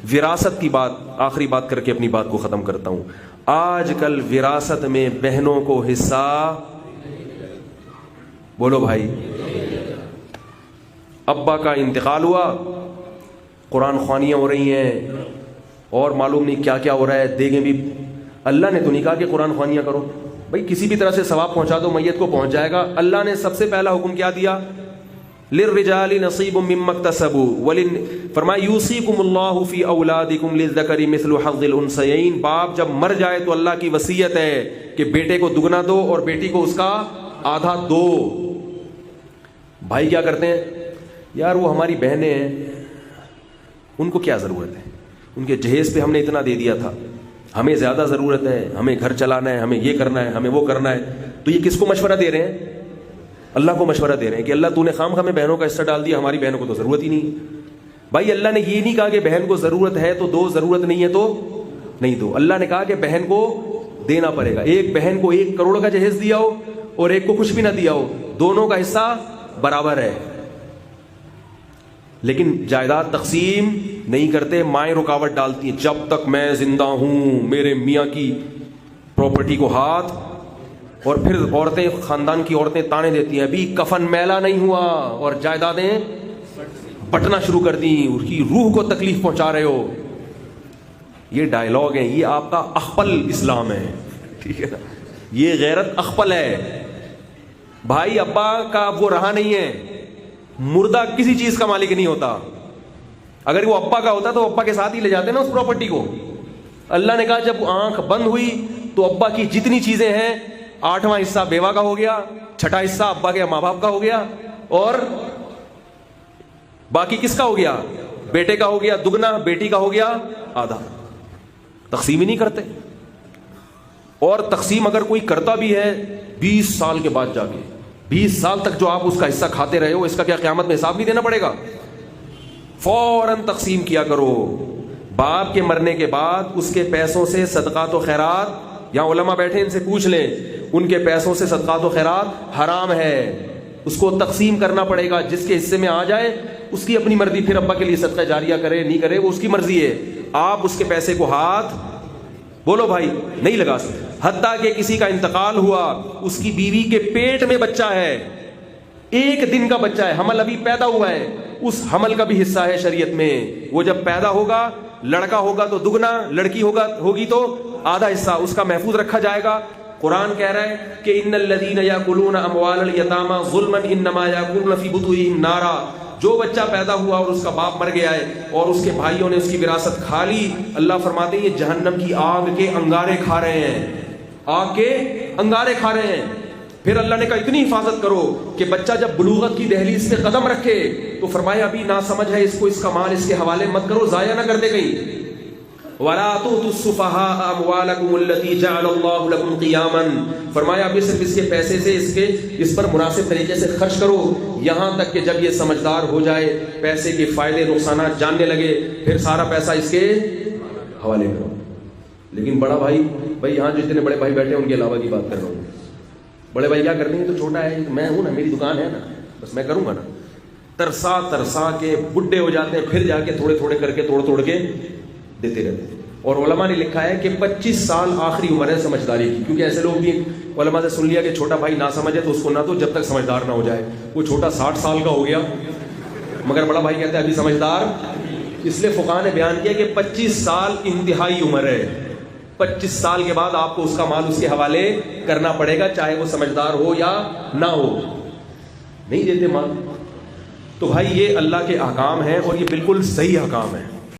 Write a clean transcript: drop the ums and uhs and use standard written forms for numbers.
وراثت کی بات آخری بات کر کے اپنی بات کو ختم کرتا ہوں. آج کل وراثت میں بہنوں کو حصہ، بولو بھائی، ابا کا انتقال ہوا، قرآن خوانیاں ہو رہی ہیں اور معلوم نہیں کیا کیا ہو رہا ہے، دیگیں بھی. اللہ نے تو نہیں کہا کہ قرآن خوانیاں کرو بھائی، کسی بھی طرح سے ثواب پہنچا دو، میت کو پہنچ جائے گا. اللہ نے سب سے پہلا حکم کیا دیا؟ للرجال نصیب مما اکتسبوا فرمایا یوصیکم اللہ فی اولادکم للذکر مثل حظ الانثیین. باپ جب مر جائے تو اللہ کی وصیت ہے کہ بیٹے کو دگنا دو اور بیٹی کو اس کا آدھا دو. بھائی کیا کرتے ہیں؟ یار وہ ہماری بہنیں ہیں، ان کو کیا ضرورت ہے، ان کے جہیز پہ ہم نے اتنا دے دیا تھا، ہمیں زیادہ ضرورت ہے، ہمیں گھر چلانا ہے، ہمیں یہ کرنا ہے، ہمیں وہ کرنا ہے. تو یہ کس کو مشورہ دے رہے ہیں؟ اللہ کو مشورہ دے رہے ہیں کہ اللہ تو نے خام خامے بہنوں کا حصہ ڈال دیا، ہماری بہنوں کو تو ضرورت ہی نہیں. بھائی اللہ نے یہ نہیں کہا کہ بہن کو ضرورت ہے تو دو، ضرورت نہیں ہے تو نہیں دو. اللہ نے کہا کہ بہن کو دینا پڑے گا. ایک بہن کو 1 کروڑ کا جہیز دیا ہو اور ایک کو کچھ بھی نہ دیا ہو، دونوں کا حصہ برابر ہے. لیکن جائیداد تقسیم نہیں کرتے، مائیں رکاوٹ ڈالتی ہیں. جب تک میں زندہ ہوں میرے میاں کی پراپرٹی کو ہاتھ، اور پھر عورتیں، خاندان کی عورتیں تانے دیتی ہیں ابھی کفن میلا نہیں ہوا اور جائیدادیں بٹنا شروع کر دیں، اس کی روح کو تکلیف پہنچا رہے ہو. یہ ڈائلاگ ہیں، یہ آپ کا اخپل اسلام ہے، ٹھیک ہے نا؟ یہ غیرت اخپل ہے. بھائی ابا کا اب وہ رہا نہیں ہے، مردہ کسی چیز کا مالک نہیں ہوتا. اگر وہ ابا کا ہوتا تو ابا کے ساتھ ہی لے جاتے نا اس پراپرٹی کو. اللہ نے کہا جب آنکھ بند ہوئی تو ابا کی جتنی چیزیں ہیں 8واں حصہ بیوہ کا ہو گیا، 6واں حصہ ابا کے ماں باپ کا ہو گیا، اور باقی کس کا ہو گیا؟ بیٹے کا ہو گیا دگنا، بیٹی کا ہو گیا آدھا. تقسیم ہی نہیں کرتے. اور تقسیم اگر کوئی کرتا بھی ہے 20 سال کے بعد جا کے، 20 سال تک جو آپ اس کا حصہ کھاتے رہے ہو، اس کا کیا قیامت میں حساب نہیں دینا پڑے گا؟ فوراً تقسیم کیا کرو. باپ کے مرنے کے بعد اس کے پیسوں سے صدقات و خیرات، یہاں علماء بیٹھے ان سے پوچھ لیں، ان کے پیسوں سے صدقات و خیرات حرام ہے. اس کو تقسیم کرنا پڑے گا. جس کے حصے میں آ جائے اس کی اپنی مرضی، پھر ابا کے لیے صدقہ جاریہ کرے نہیں کرے وہ اس کی مرضی ہے. آپ اس کے پیسے کو ہاتھ، بولو بھائی، نہیں لگا سکتے. حتیٰ کہ کسی کا انتقال ہوا، اس کی بیوی کے پیٹ میں بچہ ہے، 1 دن کا بچہ ہے، حمل ابھی پیدا ہوا ہے، اس حمل کا بھی حصہ ہے شریعت میں. وہ جب پیدا ہوگا، لڑکا ہوگا تو دگنا، لڑکی ہوگی تو آدھا حصہ اس کا محفوظ رکھا جائے گا. قرآن کہہ رہا ہے کہ ان الذین یاکلون اموال الیتامی ظلما انما یاکلون فی بطونہم نارا. جو بچہ پیدا ہوا اور اس کا باپ مر گیا ہے اور اس کے بھائیوں نے اس کی وراثت کھا لی، اللہ فرماتے ہیں یہ جہنم کی آگ کے انگارے کھا رہے ہیں، آگ کے انگارے کھا رہے ہیں. پھر اللہ نے کہا اتنی حفاظت کرو کہ بچہ جب بلوغت کی دہلیز پہ قدم رکھے تو فرمایا ابھی ناسمجھ ہے، اس کو اس کا مال اس کے حوالے مت کرو، ضائع نہ کر دے کہیں. وَلَا تُؤْتُوا السُّفَهَاءَ أَمْوَالَكُمُ الَّتِي جَعَلَ اللَّهُ لَكُمْ قِيَامًا. فرمایا ابھی صرف اس کے پیسے سے اس پر مناسب طریقے سے خرچ کرو، یہاں تک کہ جب یہ سمجھدار ہو جائے، پیسے کے فائدے نقصانات جاننے لگے، پھر سارا پیسہ اس کے حوالے کرو. لیکن بڑا بھائی یہاں جو جتنے بڑے بھائی بیٹھے ہیں ان کے علاوہ کی بات کر رہا ہوں. بڑے بھائی کیا کرتے ہیں؟ تو چھوٹا ہے، میں ہوں نا، میری دکان ہے نا، بس میں کروں گا نا. ترسا کے بڈھے ہو جاتے ہیں، پھر جا کے تھوڑے تھوڑے کر کے توڑ کے دیتے رہتے ہیں. اور علماء نے لکھا ہے کہ 25 سال آخری عمر ہے سمجھداری کی، کیونکہ ایسے لوگ بھی علماء سے سن لیا کہ چھوٹا بھائی نہ سمجھے تو اس کو نہ دو جب تک سمجھدار نہ ہو جائے. وہ چھوٹا 60 سال کا ہو گیا مگر بڑا بھائی کہتا ہے ابھی سمجھدار. اس لیے فقہاء نے بیان کیا کہ 25 سال انتہائی عمر ہے. 25 سال کے بعد آپ کو اس کا مال اس کے حوالے کرنا پڑے گا، چاہے وہ سمجھدار ہو یا نہ ہو. نہیں دیتے مال. تو بھائی یہ اللہ کے احکام ہیں اور یہ بالکل صحیح احکام ہیں.